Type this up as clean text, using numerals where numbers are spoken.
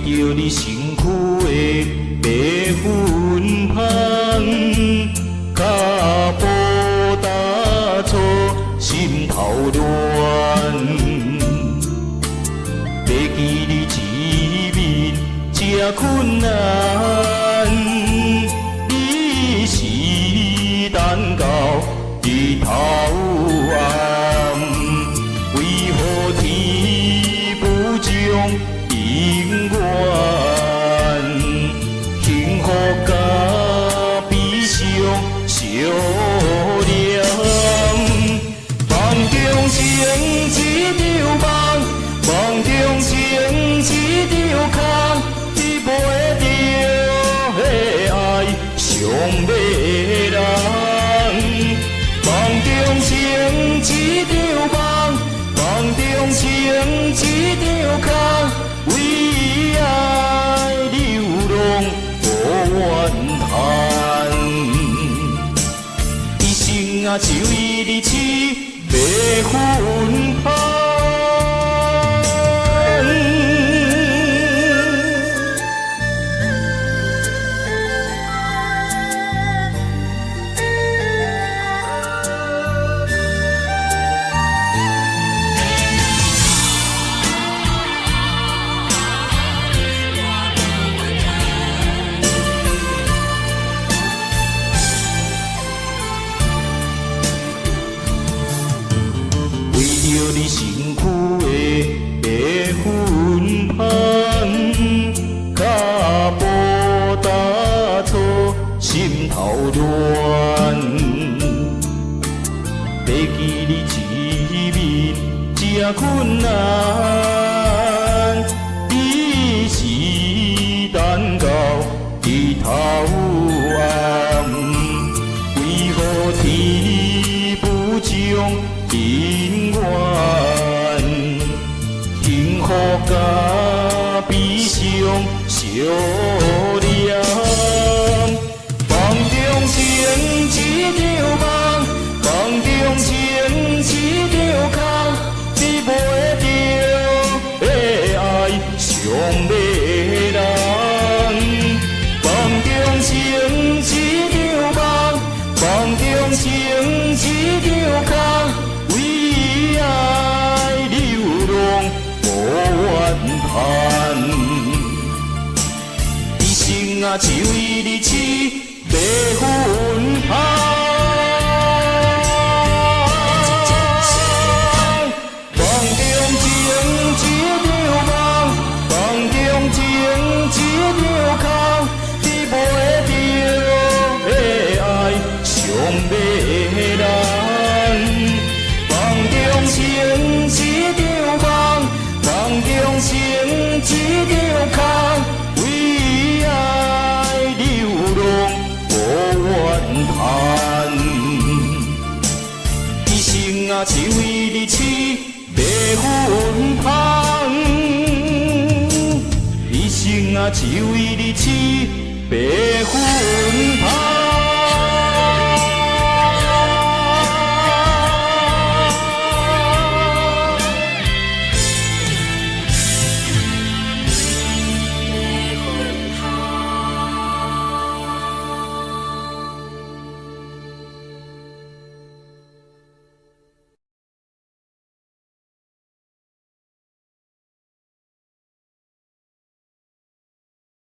着你身躯的白云香，脚步踏错，心头乱。要记你一面这困难，你是等到日头暗，为何天不将永远？幸福甲悲伤相连，梦中情一场梦，梦中情一场空，你袂着的爱上迷人。梦中情一场梦，梦中情一场空，为爱流浪无怨叹。一生啊，就为你痴白云香。为着你身躯的白云香，脚步踏错，心头乱。要记你一面这困难，你是等到日头暗，为何天不将永远？幸福甲悲伤相连，梦中情一场梦，梦中情一场空，你袂着的爱上迷人。梦中情一场梦，梦中情一场空，为爱流浪无怨叹。一生啊，只为你痴白云香。梦中情一场梦，梦中情一场空，你袂着的爱上迷人。梦中情一场梦，梦中情一场空，为爱流浪无怨叹。一生啊，只为你痴白云香，一生啊，只为你痴白云香。